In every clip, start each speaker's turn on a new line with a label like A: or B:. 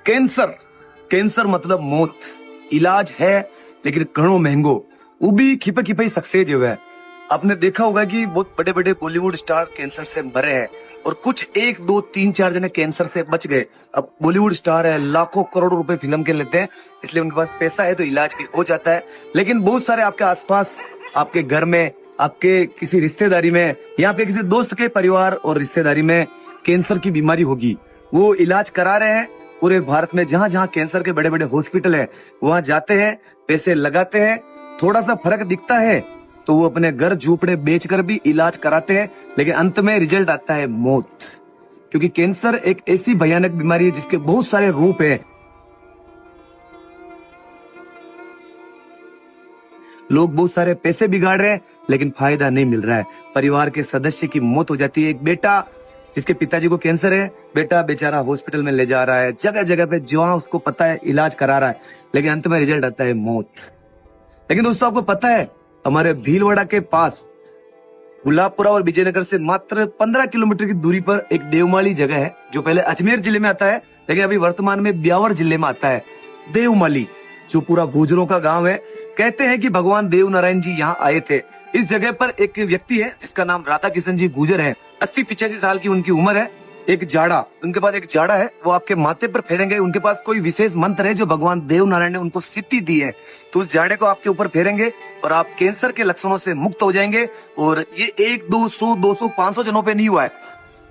A: Cancer cancer मतलब मौत। इलाज है लेकिन घणो महंगो, वो भी खिपे खिपे सक्सेस जो है। आपने देखा होगा कि बहुत बड़े बड़े बॉलीवुड स्टार कैंसर से मरे हैं और कुछ 1 2 3 4 जने कैंसर से बच गए। अब बॉलीवुड स्टार है, लाखों करोड़ों रुपए फिल्म के लेते हैं, इसलिए उनके पास पैसा है तो इलाज भी हो जाता है। लेकिन बहुत सारे आपके आसपास, आपके घर में, आपके किसी रिश्तेदारी में या आपके किसी दोस्त के परिवार और रिश्तेदारी में कैंसर की बीमारी होगी, वो इलाज करा रहे हैं। पूरे भारत में जहां जहां कैंसर के बड़े बड़े हॉस्पिटल है, वहां जाते हैं, पैसे लगाते हैं, थोड़ा सा फर्क दिखता है तो वो अपने घर झूपड़े बेचकर भी इलाज कराते हैं, लेकिन अंत में रिजल्ट आता है मौत। क्योंकि कैंसर एक ऐसी भयानक बीमारी है जिसके बहुत सारे रूप हैं। लोग बहुत सारे पैसे बिगाड़ रहे हैं लेकिन फायदा नहीं मिल रहा है। परिवार के सदस्य की मौत हो जाती है। एक बेटा जिसके पिताजी को कैंसर है, बेटा बेचारा हॉस्पिटल में ले जा रहा है, जगह जगह पे जहां उसको पता है इलाज करा रहा है, लेकिन अंत में रिजल्ट आता है मौत। लेकिन दोस्तों, आपको पता है हमारे भीलवाड़ा के पास गुलाबपुरा और विजयनगर से मात्र 15 किलोमीटर की दूरी पर एक देवमाली जगह है, जो पहले अजमेर जिले में आता है लेकिन अभी वर्तमान में ब्यावर जिले में आता है। देवमाली जो पूरा गुजरों का गांव है। कहते हैं कि भगवान देव नारायण जी यहाँ आए थे। इस जगह पर एक व्यक्ति है जिसका नाम राधा किशन जी गुजर है। 80-85 साल की उनकी उम्र है। एक जाड़ा, उनके पास एक जाड़ा है, वो आपके माथे पर फेरेंगे। उनके पास कोई विशेष मंत्र है जो भगवान देव नारायण ने उनको सिद्धि दी है, तो उस जाड़े को आपके ऊपर फेरेंगे और आप कैंसर के लक्षणों से मुक्त हो जाएंगे। और ये 1 200 200 500 जनों पे नहीं हुआ है,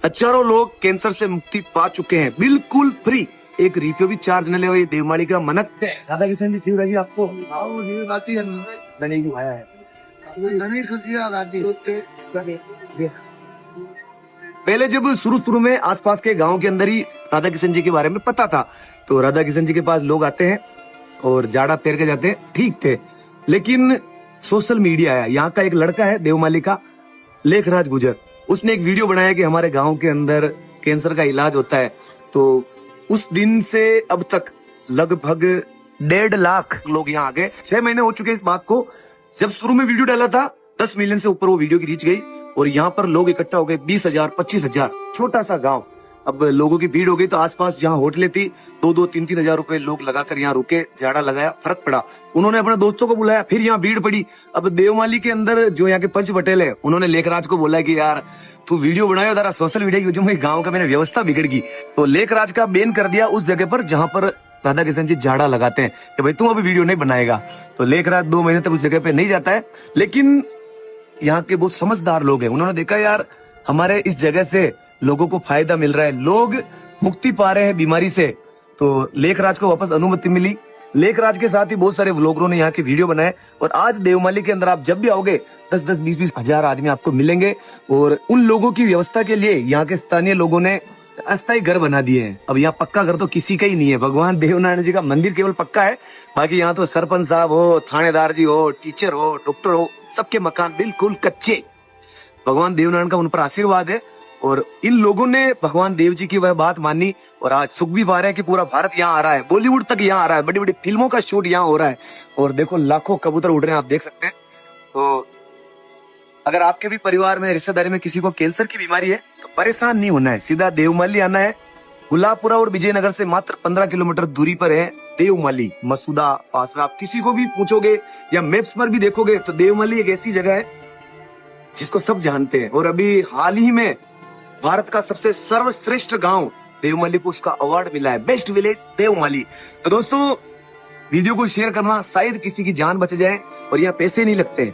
A: हजारों लोग कैंसर से मुक्ति पा चुके हैं, बिल्कुल फ्री। एक रिपियो भी चार्ज न ले। ये देवमाली का मनक राधा किशन जी थी आपको पहले जब शुरू में आसपास के गांव के अंदर ही राधा किशन जी के बारे में पता था, तो राधा किशन जी के पास लोग आते हैं और जाड़ा पैर के जाते हैं, ठीक थे। लेकिन सोशल मीडिया आया। यहाँ का एक लड़का है देवमाली का, लेखराज गुजर, उसने एक वीडियो बनाया कि हमारे गांव के अंदर कैंसर का इलाज होता है। तो उस दिन से अब तक लगभग 1.5 लाख लोग यहाँ आ गए। 6 महीने हो चुके इस बात को। जब शुरू में वीडियो डाला था 10 मिलियन से ऊपर वो वीडियो की रीच गई और यहाँ पर लोग इकट्ठा हो गए 20,000 25,000। छोटा सा गांव, अब लोगों की भीड़ हो गई तो आसपास जहाँ होटलें थी 2-2 3-3 हजार रुपए लोग लगाकर यहाँ रुके, जाड़ा लगाया, फर्क पड़ा। उन्होंने अपने दोस्तों को बुलाया, फिर यहाँ भीड़ पड़ी। अब देवमाली के अंदर जो यहाँ के पंच पटेल है, उन्होंने लेखराज को बोला कि यार तू वीडियो बनाया जरा सोशल मीडिया की, जो गाँव का मेरी व्यवस्था बिगड़ गई। तो लेखराज का बैन कर दिया उस जगह पर जहाँ पर राधा किशन जी जाड़ा लगाते हैं कि भाई तू अभी वीडियो नहीं बनाएगा। तो लेखराज 2 महीने तक उस जगह पे नहीं जाता है। लेकिन यहाँ के बहुत समझदार लोग हैं, उन्होंने देखा यार हमारे इस जगह से लोगों को फायदा मिल रहा है, लोग मुक्ति पा रहे हैं बीमारी से, तो लेखराज को वापस अनुमति मिली। लेखराज के साथ ही बहुत सारे व्लॉगरों ने यहाँ की वीडियो बनाए और आज देवमाली के अंदर आप जब भी आओगे 10-10 20-20 हजार आदमी आपको मिलेंगे। और उन लोगों की व्यवस्था के लिए यहाँ के स्थानीय लोगों ने अस्थायी घर बना दिए हैं। अब यहाँ पक्का घर तो किसी का ही नहीं है। भगवान देवनारायण जी का मंदिर केवल पक्का है, बाकी यहाँ तो सरपंच साहब हो, थानेदार जी हो, टीचर हो, डॉक्टर हो, सबके मकान बिल्कुल कच्चे। भगवान देवनारायण का उन पर आशीर्वाद है और इन लोगों ने भगवान देव जी की वह बात मानी और आज सुख भी पा रहे हैं कि पूरा भारत यहाँ आ रहा है, बॉलीवुड तक यहाँ आ रहा है, बड़ी बड़ी फिल्मों का शूट यहाँ हो रहा है और देखो लाखों कबूतर उड़ रहे हैं, आप देख सकते हैं। तो अगर आपके भी परिवार में, रिश्तेदारी में किसी को कैंसर की बीमारी है तो परेशान नहीं होना है, सीधा देवमाली आना है। गुलाबपुरा और विजयनगर से मात्र 15 किलोमीटर दूरी पर है देवमाली, मसूदा पास में। आप किसी को भी पूछोगे या मैप्स पर भी देखोगे तो देवमाली एक ऐसी जगह है जिसको सब जानते हैं। और अभी हाल ही में भारत का सबसे सर्वश्रेष्ठ गांव देवमाली को उसका अवार्ड मिला है, बेस्ट विलेज देवमाली। तो दोस्तों, वीडियो को शेयर करना, शायद किसी की जान बच जाए। और यहाँ पैसे नहीं लगते,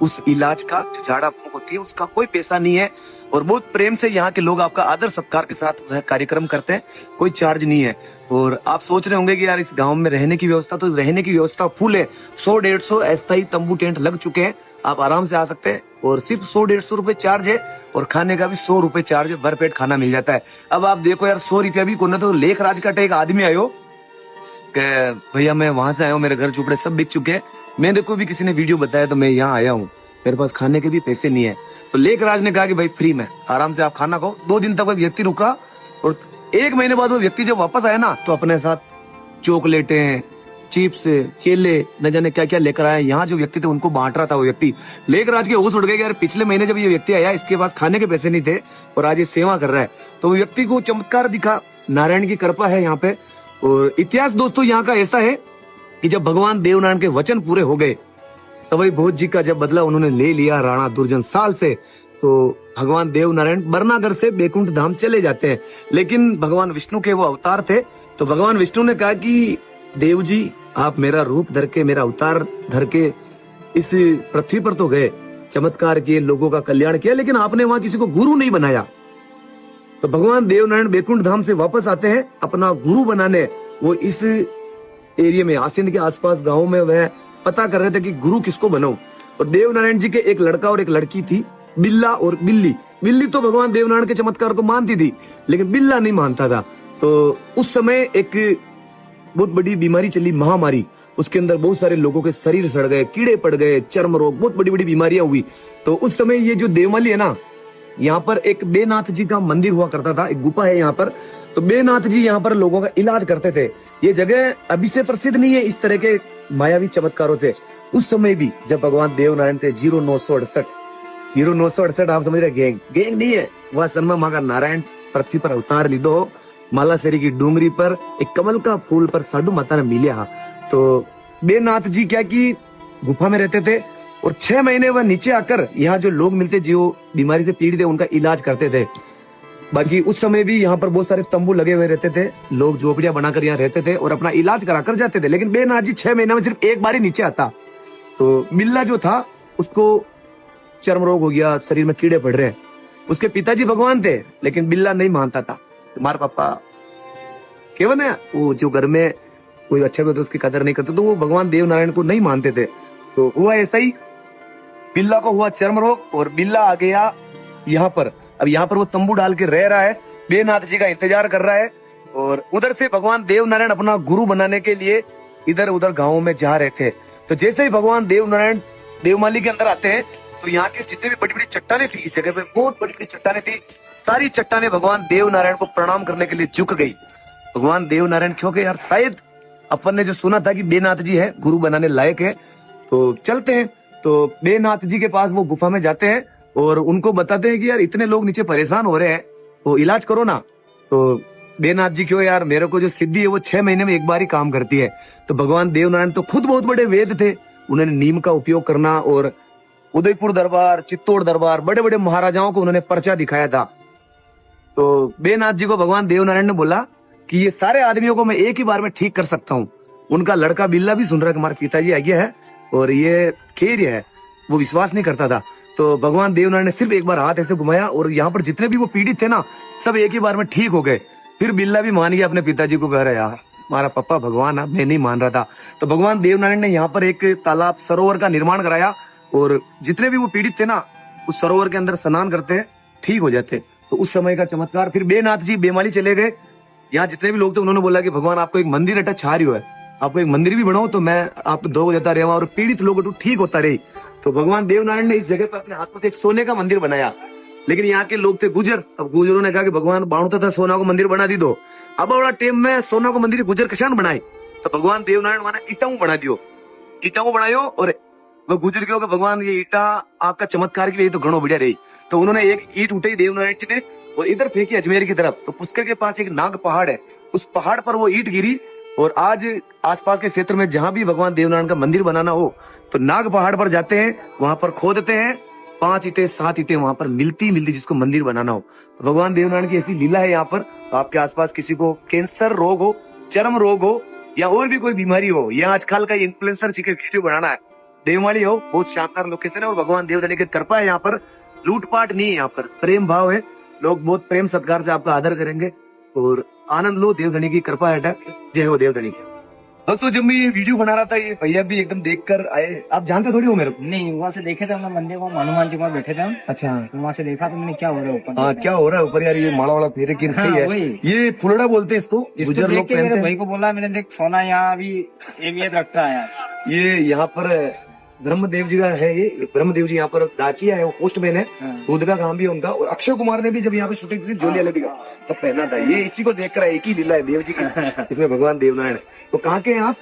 A: उस इलाज का जो झाड़ा फूंक होती है उसका कोई पैसा नहीं है और बहुत प्रेम से यहाँ के लोग आपका आदर सत्कार के साथ वह कार्यक्रम करते हैं, कोई चार्ज नहीं है। और आप सोच रहे होंगे कि यार इस गांव में रहने की व्यवस्था, तो रहने की व्यवस्था फुल है। 100-150 अस्थायी तंबू टेंट लग चुके हैं, आप आराम से आ सकते हैं और सिर्फ 100-150 रुपए चार्ज है और खाने का भी 100 रुपए चार्ज है, भरपेट खाना मिल जाता है। अब आप देखो यार 100 रुपया भी कोना, तो लेखराज का एक आदमी आयो भैया मैं वहां से आया हूँ, मेरे घर झुपड़े सब बिक चुके हैं, मेरे को भी किसी ने वीडियो बताया तो मैं यहाँ आया हूँ, मेरे पास खाने के भी पैसे नहीं है। तो लेखराज ने कहा कि भाई फ्री में आराम से आप खाना खाओ। 2 दिन तक वो व्यक्ति रुका और 1 महीने बाद वो व्यक्ति जब वापस आया ना, तो अपने साथ चॉकलेटें, चिप्स, केले, न जाने क्या क्या लेकर आया। यहाँ जो व्यक्ति थे उनको बांट रहा था वो व्यक्ति। लेखराज के होश उड़ गए कि यार पिछले महीने जब ये व्यक्ति आया इसके पास खाने के पैसे नहीं थे और आज ये सेवा कर रहा है। तो वो व्यक्ति को चमत्कार दिखा, नारायण की कृपा है यहाँ पे। और इतिहास दोस्तों यहाँ का ऐसा है कि जब भगवान देवनारायण के वचन पूरे हो गए, सवाई भोज जी का जब बदला उन्होंने ले लिया राणा दुर्जन साल से, तो भगवान देवनारायण बरनागर से बैकुंठ धाम चले जाते हैं। लेकिन भगवान विष्णु के वो अवतार थे, तो भगवान विष्णु ने कहा कि देव जी आप मेरा रूप धर के, मेरा अवतार धर के इस पृथ्वी पर तो गए, चमत्कार किए, लोगों का कल्याण किया, लेकिन आपने वहां किसी को गुरु नहीं बनाया। तो भगवान देवनारायण बैकुंठ धाम से वापस आते हैं अपना गुरु बनाने। वो इस एरिया में आसिंद के आसपास गांव में वह पता कर रहे थे कि गुरु किसको बनाऊं। और देवनारायण जी के एक लड़का और एक लड़की थी, बिल्ला और बिल्ली। बिल्ली तो भगवान देवनारायण के चमत्कार को मानती थी, लेकिन बिल्ला नहीं मानता था। तो उस समय एक बहुत बड़ी बीमारी चली, महामारी। उसके अंदर बहुत सारे लोगों के शरीर सड़ गए, कीड़े पड़ गए, चर्म रोग, बहुत बड़ी बड़ी बीमारियां हुई। तो उस समय ये जो देवमाली है ना, यहाँ पर एक बेनाथ जी का मंदिर हुआ करता था, एक गुफा है यहाँ पर। तो बेनाथ जी यहाँ पर लोगों का इलाज करते थे। ये जगह अभी से प्रसिद्ध नहीं है इस तरह के मायावी चमत्कारों से। उस समय भी जब भगवान देवनारायण थे 0968 आप समझ रहे, गैंग नहीं है, वह सन्मा माँ का नारायण पृथ्वी पर अवतार लीधो, मालासेरी की डूंगरी पर एक कमल का फूल पर साधु माता ने मिलिया। तो बेनाथ जी क्या की गुफा में रहते थे और 6 महीने वह नीचे आकर यहाँ जो लोग मिलते जो बीमारी से पीड़ित है उनका इलाज करते थे। बाकी उस समय भी यहाँ पर बहुत सारे तंबू लगे हुए रहते थे, लोग झोपड़ियां बनाकर यहाँ रहते थे और अपना इलाज कराकर जाते थे। लेकिन बेनाथ जी 6 महीने में सिर्फ एक बार ही नीचे आता। तो बिल्ला जो था उसको चर्म रोग हो गया, शरीर में कीड़े पड़ रहे। उसके पिताजी भगवान थे, लेकिन बिल्ला नहीं मानता था। तुम्हारे पापा केवल है वो जो घर में कोई अच्छा भी तो उसकी कदर नहीं करते, तो वो भगवान देवनारायण को नहीं मानते थे। तो हुआ ऐसा ही, बिल्ला को हुआ चर्म रोग और बिल्ला आ गया यहाँ पर। अब यहाँ पर वो तंबू डाल के रह रहा है, बेनाथ जी का इंतजार कर रहा है। और उधर से भगवान देवनारायण अपना गुरु बनाने के लिए इधर उधर गाँव में जा रहे थे। तो जैसे ही भगवान देवनारायण देवमाली के अंदर आते हैं, तो यहाँ के जितने भी बड़ी बड़ी चट्टाने थी, इस जगह पे बहुत बड़ी बड़ी चट्टाने थी, सारी चट्टाने भगवान देवनारायण को प्रणाम करने के लिए झुक गई। भगवान देवनारायण क्योंकि यार शायद अपन ने जो सुना था कि बेनाथ जी है गुरु बनाने लायक है, तो चलते हैं। तो बेनाथ जी के पास वो गुफा में जाते हैं और उनको बताते हैं कि यार इतने लोग नीचे परेशान हो रहे हैं, वो इलाज करो ना। तो बेनाथ जी क्यों यार, मेरे को जो सिद्धि है वो 6 महीने में एक बार ही काम करती है। तो भगवान देवनारायण तो खुद बहुत बड़े वेद थे, उन्होंने नीम का उपयोग करना और उदयपुर दरबार, चित्तौड़ दरबार, बड़े बड़े महाराजाओं को उन्होंने पर्चा दिखाया था। तो बेनाथ जी को भगवान देवनारायण ने बोला कि ये सारे आदमियों को मैं एक ही बार में ठीक कर सकता हूँ। उनका लड़का बिल्ला भी सुन रहा है कि हमारे पिताजी आ गया है और ये खेर है, वो विश्वास नहीं करता था। तो भगवान देवनारायण ने सिर्फ एक बार हाथ ऐसे घुमाया और यहाँ पर जितने भी वो पीड़ित थे ना, सब एक ही बार में ठीक हो गए। फिर बिल्ला भी मान गया अपने पिताजी को, कह रहा यार हमारा पापा भगवान है, मैं नहीं मान रहा था। तो भगवान देवनारायण ने यहाँ पर एक तालाब सरोवर का निर्माण कराया और जितने भी वो पीड़ित थे ना, उस सरोवर के अंदर स्नान करते, ठीक हो जाते। तो उस समय का चमत्कार। फिर बेनाथ जी बेमाली चले गए, यहाँ जितने भी लोग थे उन्होंने बोला कि भगवान आपको एक मंदिर अटैच छा रही है, आपको एक मंदिर भी बनाओ तो मैं आपको दो देता रहा और पीड़ित लोगों को ठीक होता रही। तो भगवान देवनारायण ने इस जगह पर अपने हाथों से एक सोने का मंदिर बनाया। लेकिन यहाँ के लोग थे गुजर, अब गुजरों ने कहा कि भगवान बाणुता था सोना को मंदिर बना दी दो। अब बड़ा टेम में सोना को मंदिर गुजर कशान बनाए, तो भगवान देवनारायण माना ईटाऊ बना दियो, ईटाऊ बनायो। और वो गुजर के भगवान ये ईटा आपका चमत्कार की वजह तो घणो बढ़िया रही। तो उन्होंने एक ईट उठाई देवनारायण जी ने और इधर फेंकी अजमेर की तरफ। तो पुष्कर के पास एक नाग पहाड़ है, उस पहाड़ पर वो ईट गिरी। और आज आसपास के क्षेत्र में जहां भी भगवान देवनारायण का मंदिर बनाना हो तो नाग पहाड़ पर जाते हैं, वहां पर खोदते हैं, 5 ईंटें 7 ईंटें वहां पर मिलती जिसको मंदिर बनाना हो। भगवान देवनारायण की ऐसी लीला है यहाँ पर। आपके आसपास किसी को कैंसर रोग हो, चर्म रोग हो या और भी कोई बीमारी हो, या आजकल का इन्फ्लुएंसर जी के वीडियो बनाना है, देवमाली हो, बहुत शानदार लोकेशन है। और भगवान देवनारायण की कृपा है यहाँ पर, लूटपाट नहीं है, यहाँ पर प्रेम भाव है, लोग बहुत प्रेम सत्कार से आपका आदर करेंगे और आनंद लो। देवधनी की कृपा है। जय हो देवधनी की। दोस्तों जब मैं ये वीडियो बना रहा था, ये भैया भी एकदम देखकर आए। आप जानते थोड़ी हो मेरे को?
B: नहीं, वहाँ से देखे थे हमने मंदिर को, हनुमान जी वहाँ बैठे थे हम।
A: अच्छा,
B: वहाँ से देखा तो मैंने क्या हो रहा है ऊपर।
A: हाँ क्या हो रहा है ऊपर यार, ये माला वाला फेरे की रही है। ये फुलड़ा बोलते हैं इसको, गुजर लोग
B: मेरे भाई को बोला मैंने, देख सोना यहाँ अभी एक रखता है।
A: ये यहाँ पर ब्रह्मदेव जी का है, ये ब्रह्मदेव जी यहाँ पर डाकिया है, वो पोस्टमैन है, खुद का काम भी है उनका। और अक्षय कुमार ने भी जब यहाँ पे शूटिंग की जोली अलग तब पहना था। ये इसी को देखकर एक ही लीला है देव जी की, इसमें भगवान देवनारायण। तो कहाँ के हैं आप?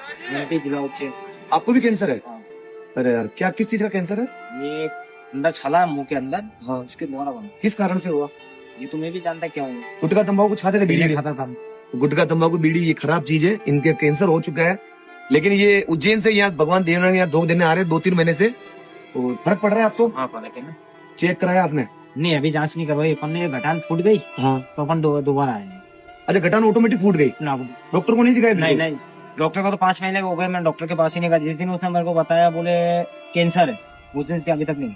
B: जिला उच्च।
A: आपको भी कैंसर है? अरे यार, क्या किस चीज का कैंसर है?
B: ये अंदर छाला है मुंह के अंदर। हाँ, उसके द्वारा बना।
A: किस कारण से हुआ
B: ये तो मैं भी जानता क्या हुआ।
A: गुटखा तंबाकू खाते थे?
B: पहले खाता था।
A: गुटखा तंबाकू बीड़ी ये खराब चीज है, इनके कैंसर हो चुका है। लेकिन ये उज्जैन से यहाँ भगवान देवनारायण यहाँ 2 दिन आ रहे हैं, 2-3 महीने से। और फर्क पड़ रहा है आपको?
B: हाँ पता क्या
A: चेक कराया आपने?
B: नहीं अभी जांच नहीं करवाई अपन ने, घटान फूट गई
A: हाँ।
B: तो अपन दोबारा आए।
A: अच्छा, घटान ऑटोमेटिक फूट गई?
B: ना
A: डॉक्टर को नहीं दिखाया?
B: नहीं डॉक्टर को तो 5 महीने हो गए, मैं डॉक्टर के पास ही नहीं गया। जिस दिन उसने मेरे को बताया बोले कैंसर है, उस दिन से अभी तक नहीं।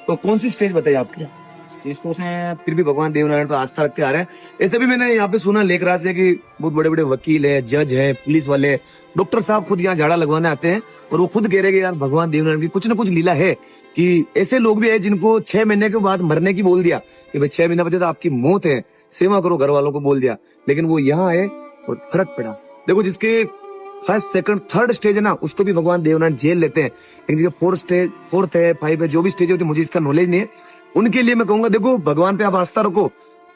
A: तो कौन सी स्टेज बताई आपकी?
B: स्टेज तो उसने
A: फिर भी भगवान देवनारायण पर आस्था रख के आ रहे हैं। ऐसे भी मैंने यहाँ पे सुना लेख राज से कि बहुत बड़े बड़े वकील है, जज है, पुलिस वाले, डॉक्टर साहब खुद यहाँ झाड़ा लगवाने आते हैं और वो खुद कह रहे हैं कि यार भगवान देवनारायण की कुछ ना कुछ लीला है कि ऐसे लोग भी है जिनको 6 महीने के बाद मरने की बोल दिया कि भाई 6 महीने बचे तो आपकी मौत है, सेवा करो, घर वालों को बोल दिया, लेकिन वो यहाँ आए और फर्क पड़ा। देखो जिसके फर्स्ट सेकंड थर्ड स्टेज है ना, उसको भी भगवान देवनारायण जेल लेते हैं, लेकिन जिसके फोर्थ है 5 है, जो भी स्टेज होती है, मुझे इसका नॉलेज नहीं है, उनके लिए मैं कहूंगा देखो भगवान पे आप आस्था रखो,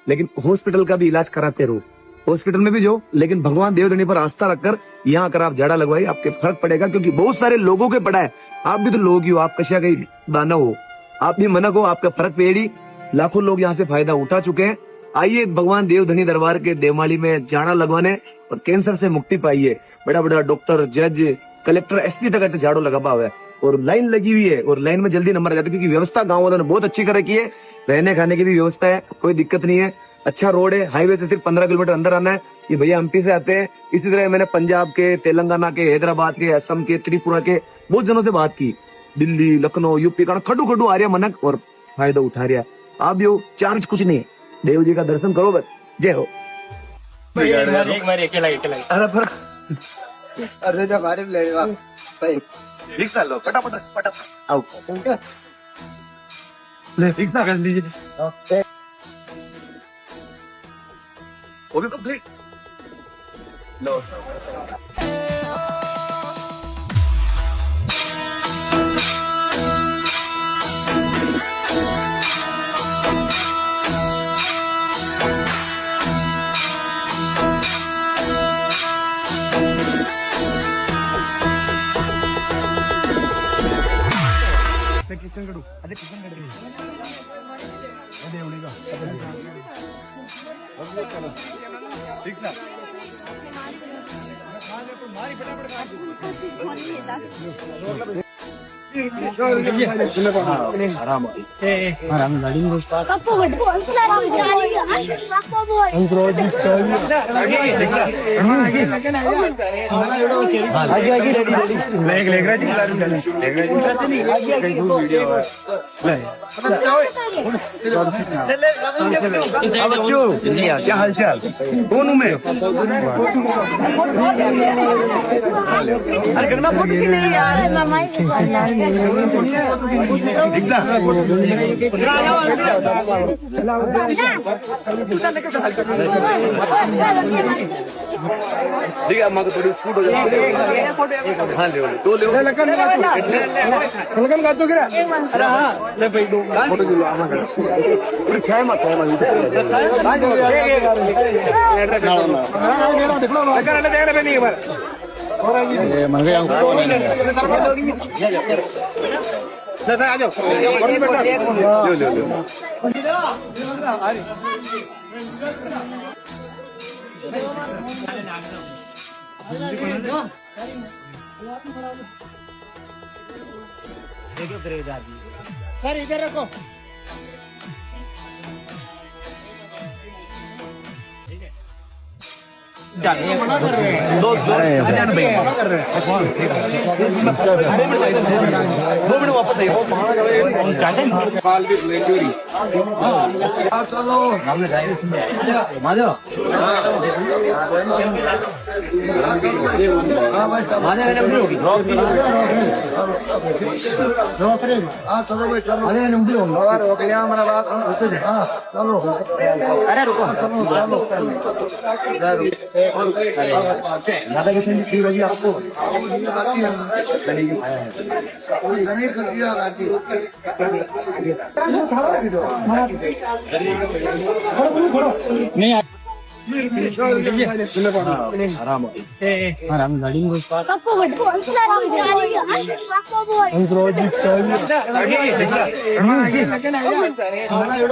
A: लेकिन हॉस्पिटल का भी इलाज कराते रहो, हॉस्पिटल में भी जाओ, लेकिन भगवान देवधनी पर आस्था रखकर यहाँ आकर आप झाड़ा लगवाइए, आपके फर्क पड़ेगा। क्योंकि बहुत सारे लोगों के पड़ा है, आप भी तो लोग ही हो, आप कशिया कहीं दाना हो, आप भी मनक हो, आपका फर्क पेड़ी। लाखों लोग यहाँ से फायदा उठा चुके हैं। आइए भगवान देवधनी दरबार के देवमाली में झाड़ा लगवाने और कैंसर से मुक्ति पाइए। बड़ा बड़ा डॉक्टर, जज, कलेक्टर, एसपी तक झाड़ू लगा हुआ है और लाइन लगी हुई है और लाइन में जल्दी नंबर आ जाते हैं, क्योंकि व्यवस्था गांव वालों ने बहुत अच्छी कर रखी है। रहने खाने की भी व्यवस्था है, कोई दिक्कत नहीं है, अच्छा रोड है, हाईवे से सिर्फ 15 किलोमीटर अंदर आना है। ये भैया एमपी से आते हैं। इसी तरह मैंने पंजाब के, तेलंगाना के, हैदराबाद के, असम के, त्रिपुरा के बहुत जनों से बात की, दिल्ली, लखनऊ, यूपी का खडू खडू आ रहा मनक और फायदा उठा रहा। आप भी हो, चार्ज कुछ नहीं है, देव जी का दर्शन करो बस। जय हो। अरे फर्क
C: अरे जब हमारे लेगा भाई
A: ठीक सा लो, फटाफट फटाफट आओ ले, ठीक सा कर लीजिए, वो भी कंप्लीट लो। किशनगढ़, अच्छा किशनगढ़ ठीक ना। आराम गाड़ी में क्या हाल चाल दोनों में?
C: अरे करना फोटो सी नहीं यार
A: ठीक है, अम्मा को थोड़ी स्कूट हो जाए। हाँ ले दो ले लगन का तो गिरा। अरे हाँ ले भाई 2 फोटो ले लो अम्मा का पूरी 6 माह देख लो लगा ले देख रहे नहीं एक बार ये मन गया को नहीं ले आ जाओ और बता ले
B: देखो ब्रेक आ गई
C: सर इधर रखो
A: दो मिनट वापस आइए
C: अरे रुको
A: राधा कृष्ण जी 3 बजे आपको
B: नहीं
A: आराम
B: आराम गाड़ी में
A: आगे